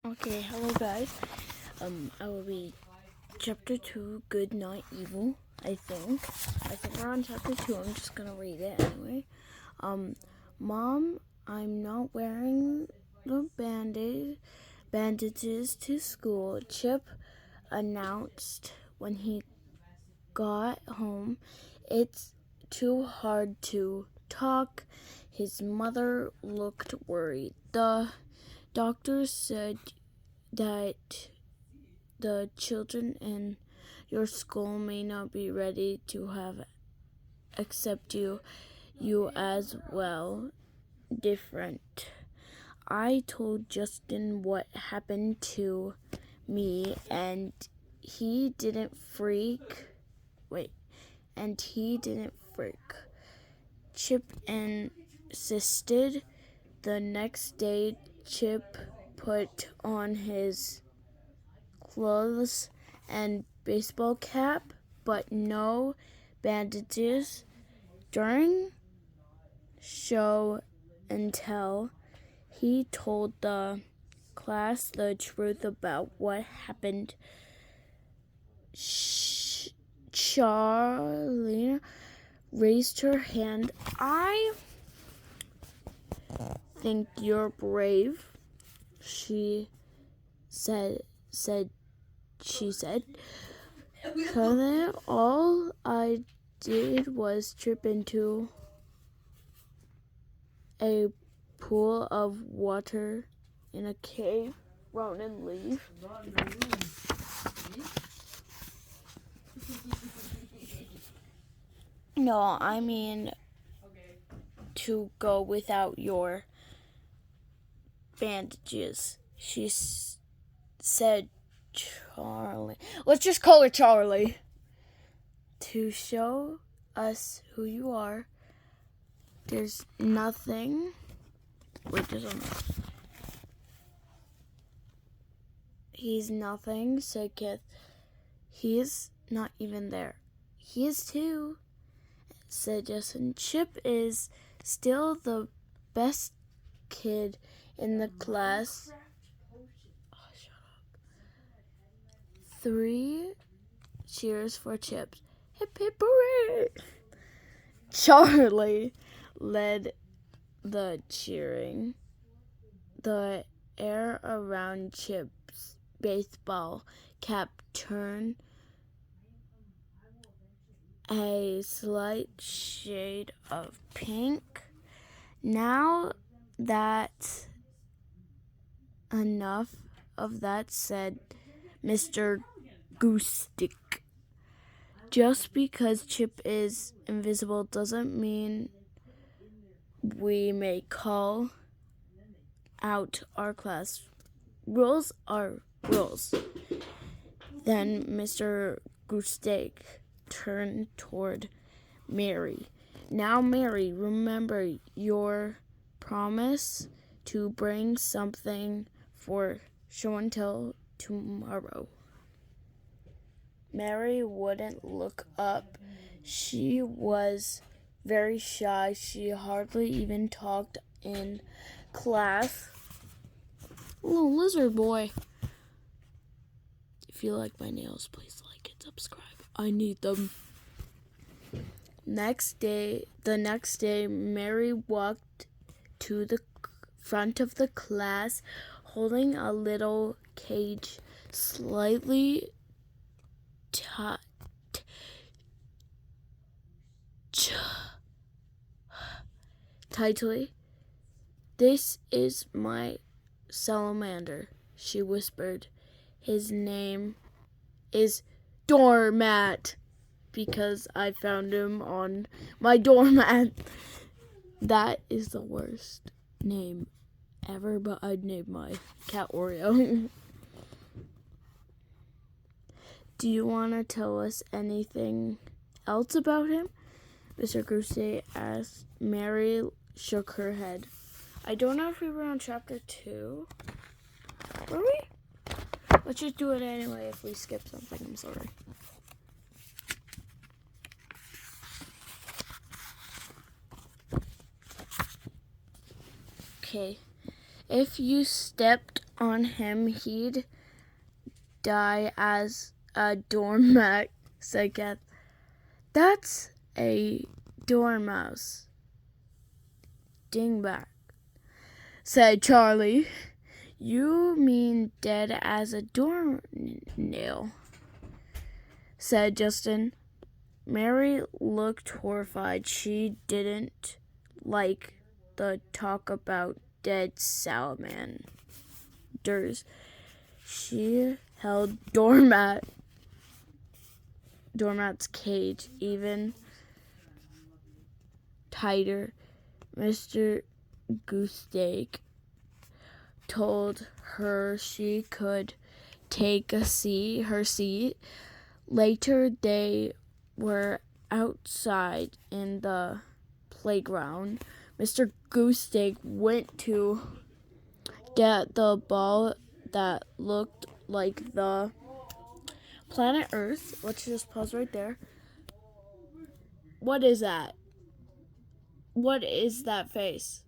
Okay, hello guys. I will be chapter 2, Good Not Evil, I think. I think we're on chapter 2. I'm just gonna read it anyway. Mom, I'm not wearing the bandages to school, Chip announced when he got home. It's too hard to talk. His mother looked worried. The doctor said that the children in your school may not be ready to have accept you as well different. I told Justin what happened to me and he didn't freak. He didn't freak. Chip insisted. The next day, Chip put on his clothes and baseball cap, but no bandages. During show and tell, he told the class the truth about what happened. Charlene raised her hand. I think you're brave, she said. All I did was trip into a pool of water in a cave. Ronan, leave. No, I mean to go without your bandages, she said. Charlie. Let's just call her Charlie. To show us who you are, there's nothing. Wait, there's a. He's nothing, said Kith. He's not even there. He is too, said Justin. Chip is still the best kid in the class. Oh, shut up. 3 cheers for Chip. Hip hip hooray! Charlie led the cheering. The air around Chip's baseball cap turned a slight shade of pink. Now that's enough of that, said Mr. Goostick. Just because Chip is invisible doesn't mean we may call out our class. Rules are rules. Then Mr. Goostick turned toward Mary. Now, Mary, remember your promise to bring something for show and tell tomorrow. Mary wouldn't look up. She was very shy. She hardly even talked in class. Little lizard boy. If you like my nails, please like and subscribe. I need them. The next day, Mary walked to the front of the class holding a little cage slightly tightly. This is my salamander, she whispered. His name is Doormat, because I found him on my doormat. That is the worst name ever, but I'd name my cat Oreo. Do you want to tell us anything else about him? Mr. Goosey asked. Mary shook her head. I don't know if we were on chapter 2. Were we? Let's just do it anyway if we skip something. I'm sorry. Okay. If you stepped on him, he'd die as a doormat, said Kath. That's a dormouse. Dingbat, said Charlie. You mean dead as a doornail, said Justin. Mary looked horrified. She didn't like the talk about dead salamanders. She held Doormat's cage even tighter. Mr. Goosesteak told her she could take her seat. Later they were outside in the playground. Mr. Goosesteak went to get the ball that looked like the planet Earth. Let's just pause right there. What is that? What is that face?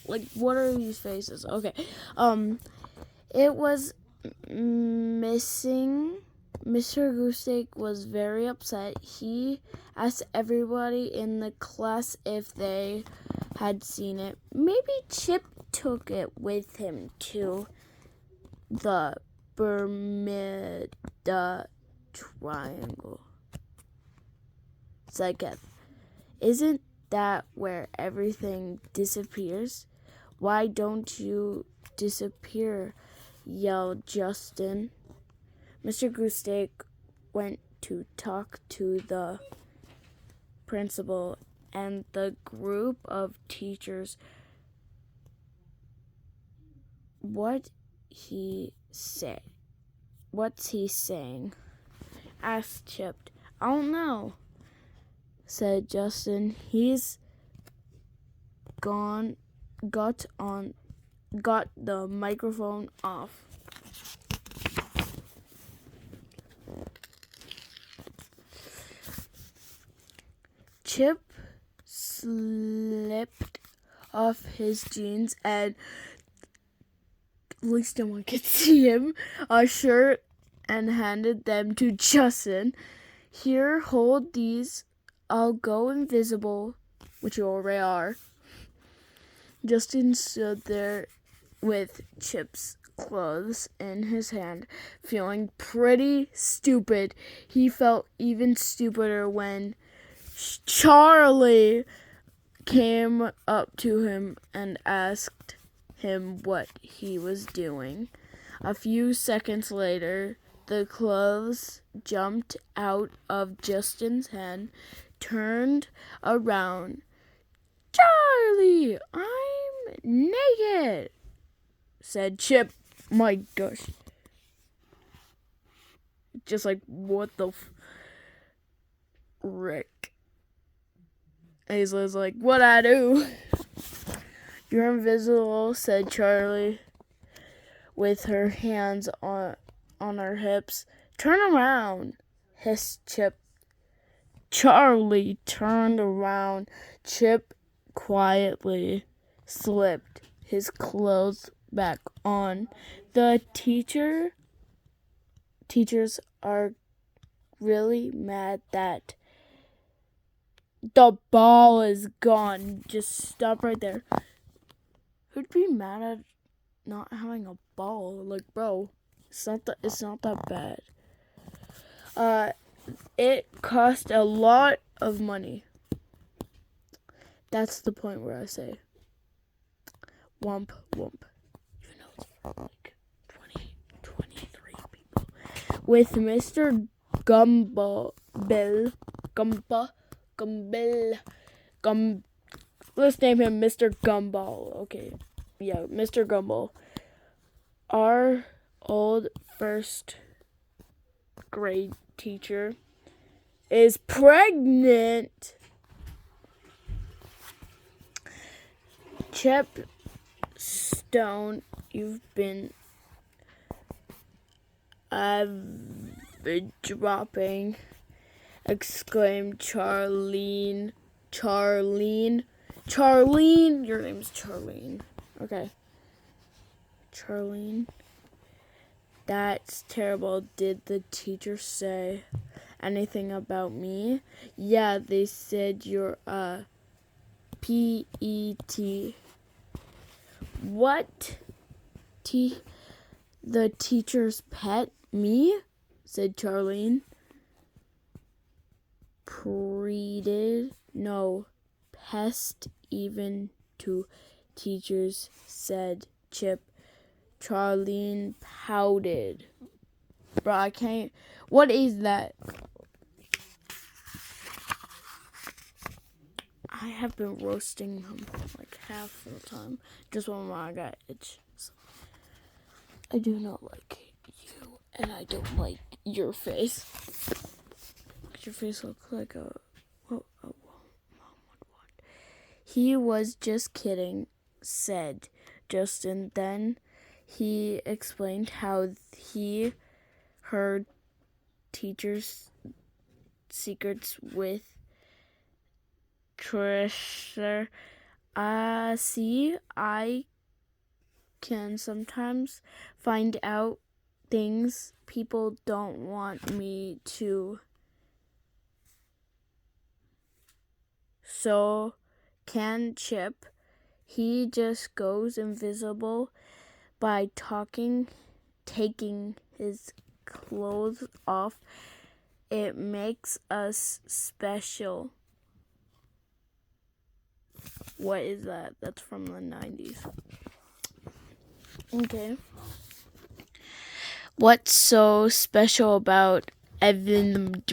Like, what are these faces? Okay. It was missing. Mr. Goosesteak was very upset. He asked everybody in the class if they had seen it. Maybe Chip took it with him to the Bermuda Triangle, said Kath. Isn't that where everything disappears? Why don't you disappear? Yelled Justin. Mr. Goosesteak went to talk to the principal and the group of teachers. What's he saying? Asked Chip. I don't know, said Justin. He's got the microphone off. Chip slipped off his jeans and, at least no one could see him, a shirt, and handed them to Justin. Here, hold these. I'll go invisible, which you already are. Justin stood there with Chip's clothes in his hand, feeling pretty stupid. He felt even stupider when Charlie came up to him and asked him what he was doing. A few seconds later, the clothes jumped out of Justin's hand, turned around. Charlie, I'm naked, said Chip. My gosh. Just like, what the frick? Aisla's like, what I do? You're invisible, said Charlie, with her hands on her hips. Turn around, hissed Chip. Charlie turned around. Chip quietly slipped his clothes back on. The teachers are really mad that the ball is gone. Just stop right there. Who'd be mad at not having a ball? Like, bro, it's not that bad. It cost a lot of money. That's the point where I say, womp womp. You know, it's like 23 people. With Mr. Let's name him Mr. Gumball. Okay, yeah, Mr. Gumball. Our old first grade teacher is pregnant. Chip Stone, you've been dropping, exclaimed Charlene, your name's Charlene. Okay. Charlene. That's terrible. Did the teacher say anything about me? Yeah, they said you're a PET. What? The teacher's pet? Me? Said Charlene. Pleaded. No. Pest even to teachers, said Chip. Charlene pouted. Bro, I can't. What is that? I have been roasting them like half the time. Just when I got itch. So I do not like you, and I don't like your face. Your face looks like a mom would want. He was just kidding, said Justin. Then he explained how he heard teachers' secrets with Trisha. See, I can sometimes find out things people don't want me to. So can Chip. He just goes invisible by taking his clothes off. It makes us special. What is that? That's from the 90s. Okay. What's so special about Evan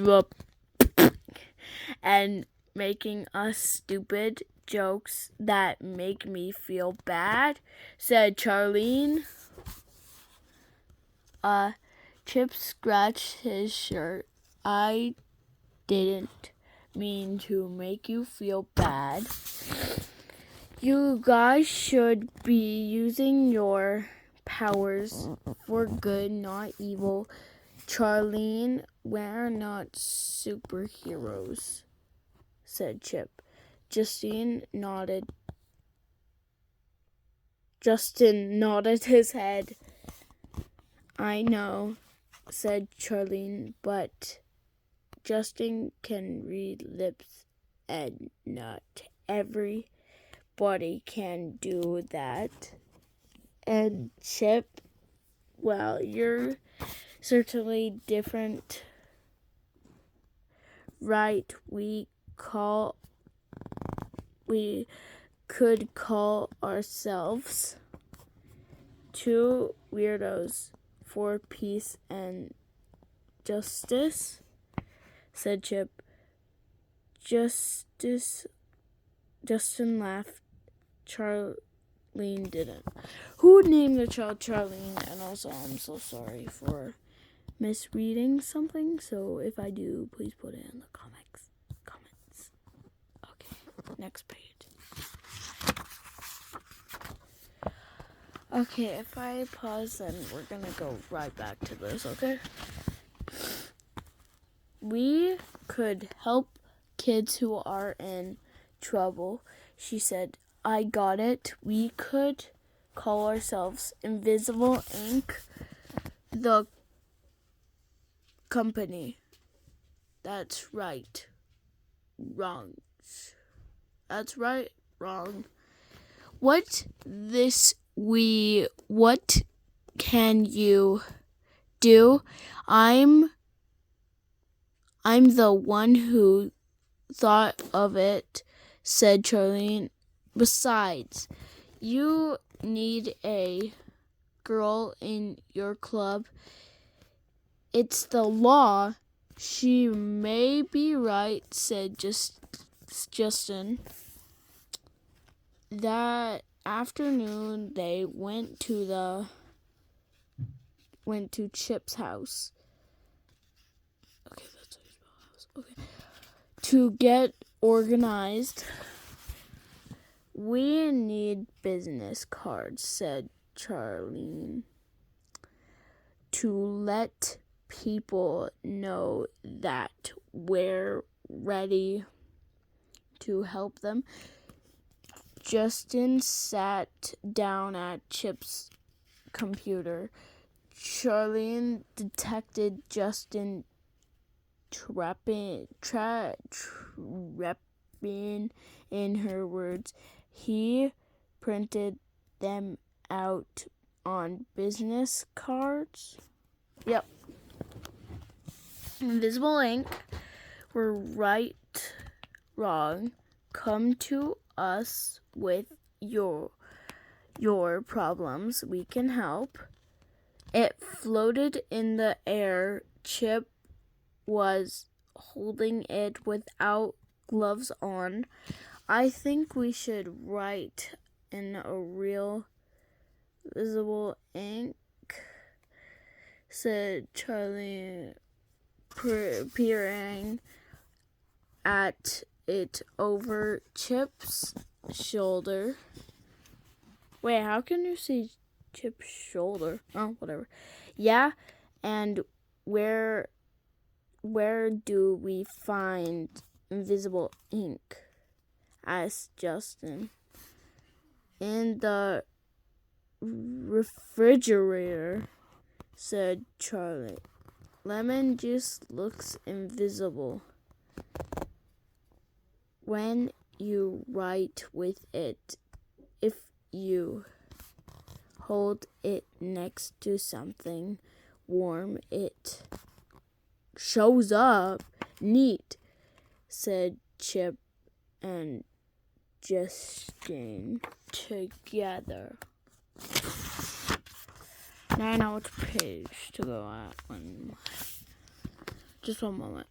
and making us stupid jokes that make me feel bad? Said Charlene. Chip scratched his shirt. I didn't mean to make you feel bad. You guys should be using your powers for good, not evil. Charlene, we're not superheroes, said Chip. Justin nodded his head. I know, said Charlene, but Justin can read lips, and not everybody can do that. And Chip, well, you're certainly different, right? We could call ourselves two weirdos for peace and justice, said Chip. Justin laughed. Charlene didn't. Who named the child Charlene? And also, I'm so sorry for misreading something. So if I do, please put it in the comments. Okay, next page. Okay, if I pause, then we're gonna go right back to this, okay? We could help kids who are in trouble, she said. I got it. We could call ourselves Invisible Inc., the company. That's right. Wrong. That's right. Wrong. What can you do? I'm the one who thought of it, said Charlene. Besides, you need a girl in your club. It's the law. She may be right, said Justin. That afternoon, they went to Chip's house. Okay, that's how you spell house. Okay. To get organized. We need business cards, said Charlene, to let people know that we're ready to help them. Justin sat down at Chip's computer. Charlene detected Justin trapping in her words. He printed them out on business cards. Yep. Invisible ink. We're right, wrong. Come to us with your problems. We can help. It floated in the air. Chip was holding it without gloves on. I think we should write in a real visible ink, said Charlie, peering at it over Chip's shoulder. Wait, how can you see Chip's shoulder? Oh, whatever. Yeah, and where do we find invisible ink? Asked Justin. In the refrigerator, said Charlie. Lemon juice looks invisible when you write with it. If you hold it next to something warm, it shows up. Neat, said Chip and Justin together. Now I know which page to go at. Just one moment.